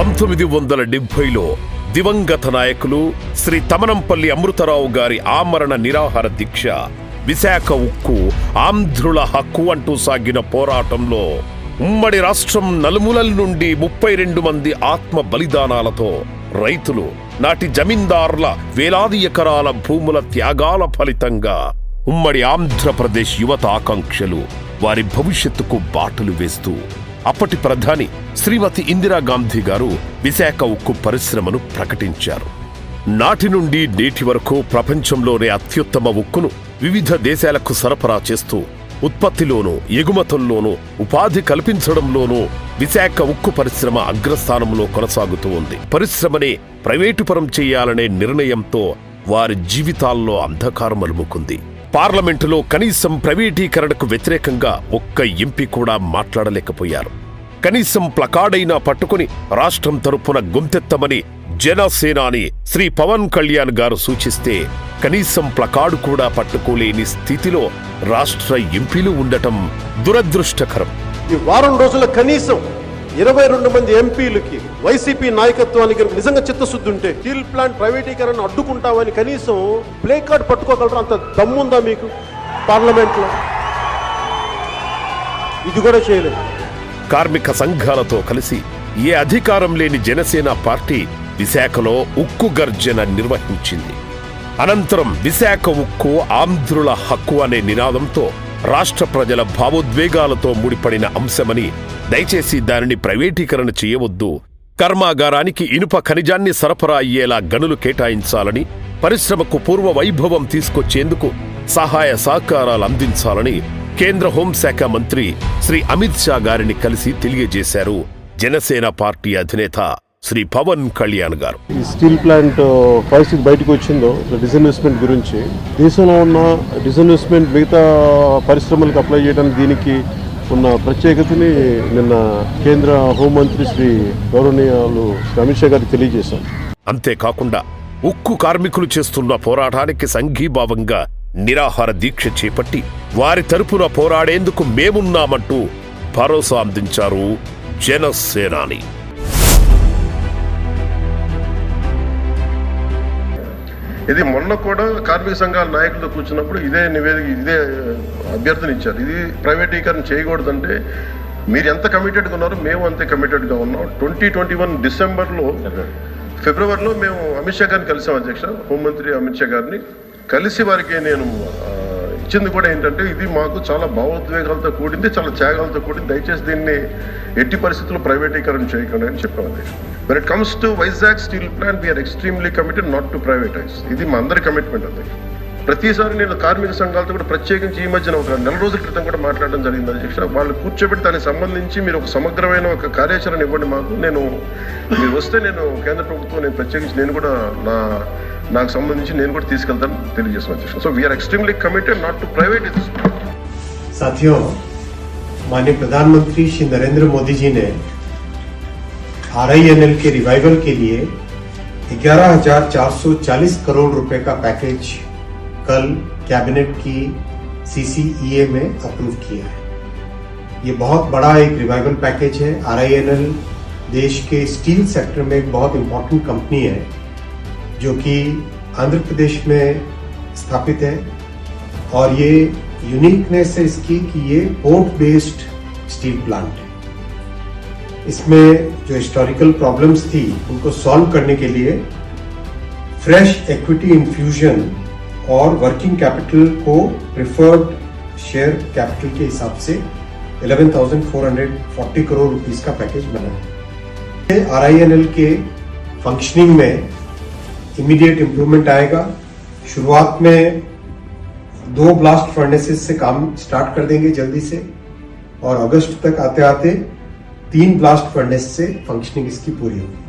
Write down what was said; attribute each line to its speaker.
Speaker 1: 1970లో దివంగత నాయకులు శ్రీ తమనంపల్లి అమృతరావు గారి ఆమరణ నిరాహార దీక్ష, విశాఖ ఉక్కు ఆంధ్రుల హక్కు అంటూ సాగిన పోరాటంలో ఉమ్మడి రాష్ట్రం నలుమూలల నుండి 32 మంది ఆత్మ బలిదానాలతో రైతులు, నాటి జమీందారుల వేలాది ఎకరాల భూముల త్యాగాల ఫలితంగా ఉమ్మడి ఆంధ్రప్రదేశ్ యువత ఆకాంక్షలు వారి భవిష్యత్తుకు బాటలు వేస్తూ అప్పటి ప్రధాని శ్రీమతి ఇందిరాగాంధీ గారు విశాఖ ఉక్కు పరిశ్రమను ప్రకటించారు. నాటి నుండి నేటి వరకు ప్రపంచంలోనే అత్యుత్తమ ఉక్కును వివిధ దేశాలకు సరఫరా చేస్తూ ఉత్పత్తిలోనూ ఎగుమతుల్లోనూ ఉపాధి కల్పించడంలోనూ విశాఖ ఉక్కు పరిశ్రమ అగ్రస్థానంలో కొనసాగుతూ ఉంది. పరిశ్రమనే ప్రైవేటుపరం చేయాలనే నిర్ణయంతో వారి జీవితాల్లో అంధకారం అలుముకుంది. పార్లమెంటులో కనీసం ప్రైవేటీకరణకు వ్యతిరేకంగా ఒక్క ఎంపీ కూడా మాట్లాడలేకపోయారు. కనీసం ప్లకార్డైనా పట్టుకుని రాష్ట్రం తరపున గొంతెత్తమని జనసేనాని శ్రీ పవన్ కళ్యాణ్ గారు సూచిస్తే కనీసం ప్లకార్డు కూడా పట్టుకోలేని స్థితిలో రాష్ట్ర ఎంపీలు ఉండటం దురదృష్టకరం.
Speaker 2: ఈ వారం రోజుల కనీసం 22 మంది ఎంపీలకి వైసీపీ నాయకత్వానికి నిజంగా చిత్తశుద్ధి ఉంటే స్టీల్ ప్లాంట్ ప్రైవేటీకరణ అడ్డుకుంటామని కనీసం ప్లే కార్డ్ పట్టుకోగలరు? అంత దమ్ముందా మీకు పార్లమెంట్ లో? ఇది కూడా చేయలేదు.
Speaker 1: కార్మిక సంఘాలతో కలిసి ఏ అధికారం లేని జనసేన పార్టీ విశాఖలో ఉక్కు గర్జన నిర్వహించింది. అనంతరం విశాఖ ఉక్కు ఆంధ్రుల హక్కు అనే నినాదంతో రాష్ట్ర ప్రజల భావోద్వేగాలతో ముడిపడిన అంశమని, దయచేసి దానిని ప్రైవేటీకరణ చేయవద్దు, కర్మాగారానికి ఇనుప ఖనిజాన్ని సరఫరా అయ్యేలా గనులు కేటాయించాలని, పరిశ్రమకు పూర్వ వైభవం తీసుకొచ్చేందుకు సహాయ సహకారాలు అందించాలని కేంద్ర హోంశాఖ మంత్రి శ్రీ అమిత్ షా గారిని కలిసి తెలియజేశారు జనసేన పార్టీ అధినేత శ్రీ పవన్ కళ్యాణ్ గారు.
Speaker 2: ఈ స్టీల్ ప్లాంట్ పరిస్థితి బయటకు వచ్చిందో డిస్ఇన్వెస్ట్మెంట్ గురించి, దేశంలో ఉన్న డిస్ఇన్వెస్ట్మెంట్ మిగతా పరిశ్రమలకు అప్లై చేయడానికి దీనికి ఉన్న ప్రత్యేకతని నిన్న కేంద్ర హోంమంత్రి శ్రీ గౌరవనీయులు అమిత్ షా గారికి తెలియజేశారు.
Speaker 1: అంతేకాకుండా ఉక్కు కార్మికులు చేస్తున్న పోరాటానికి సంఘీభావంగా నిరాహార దీక్ష చేపట్టి వారి తరపున పోరాడేందుకు మేమున్నామంటూ భరోసా అందించారు జనసేనాని.
Speaker 3: ఇది మొన్న కూడా కార్మిక సంఘాల నాయకులతో కూర్చున్నప్పుడు ఇదే నివేదిక, ఇదే అభ్యర్థన ఇచ్చారు. ఇది ప్రైవేటీకరణ చేయకూడదంటే మీరు ఎంత కమిటెడ్గా ఉన్నారో మేము అంతే కమిటెడ్గా ఉన్నాం. 2021 డిసెంబర్లో, ఫిబ్రవరిలో మేము అమిత్ షా గారిని కలిసాం. అధ్యక్ష, హోంమంత్రి అమిత్ షా గారిని కలిసి వారికి నేను ఇచ్చింది కూడా ఏంటంటే, ఇది మాకు చాలా భావోద్వేగాలతో కూడింది, చాలా త్యాగాలతో కూడింది, దయచేసి దీన్ని ఎట్టి పరిస్థితుల్లో ప్రైవేటీకరణ చేయకండి అని చెప్పాం. అధ్యక్ష, when it comes to Vizag steel plant, we are extremely committed not to privatize. ఇది మా అందరి కమిట్మెంట్. అధ్యక్ష, ప్రతిసారి నేను కార్మిక సంఘాలతో కూడా ప్రత్యేకించి ఈ మధ్యన ఒక 4 రోజుల క్రితం కూడా మాట్లాడడం జరిగింది. అధ్యక్ష, వాళ్ళు కూర్చోబెట్టి దానికి సంబంధించి మీరు ఒక సమగ్రమైన ఒక కార్యాచరణ ఇవ్వండి మాకు. మీరు వస్తే నేను కేంద్ర ప్రభుత్వం నేను ప్రత్యేకించి నేను కూడా నాకు సంబంధించి నేను కూడా తీసుకెళ్తాను తెలియజేస్తున్నాను. అధ్యక్ష, so we are extremely committed not to private.
Speaker 4: साथियों, माननीय प्रधानमंत्री श्री नरेंद्र मोदी जी ने RINL के रिवाइवल के लिए 11,440 करोड़ रुपए का पैकेज कल कैबिनेट की CCEA में अप्रूव किया है. ये बहुत बड़ा एक रिवाइवल पैकेज है. RINL देश के स्टील सेक्टर में एक बहुत इंपॉर्टेंट कंपनी है जो कि आंध्र प्रदेश में स्थापित है. और ये यूनिकनेस है इसकी कि ये पोर्ट बेस्ड स्टील प्लांट है. इसमें जो हिस्टोरिकल प्रॉब्लम्स थी उनको सॉल्व करने के लिए फ्रेश इक्विटी इन्फ्यूजन और वर्किंग कैपिटल को प्रिफर्ड शेयर कैपिटल के हिसाब से 11,440 करोड़ रुपीस का पैकेज बना है. RINL के फंक्शनिंग में इमीडिएट इम्प्रूवमेंट आएगा. शुरुआत में 2 ब्लास्ट फर्नेसेस से काम स्टार्ट कर देंगे जल्दी से, और अगस्त तक आते आते 3 ब्लास्ट फर्नेस से फंक्शनिंग इसकी पूरी होगी.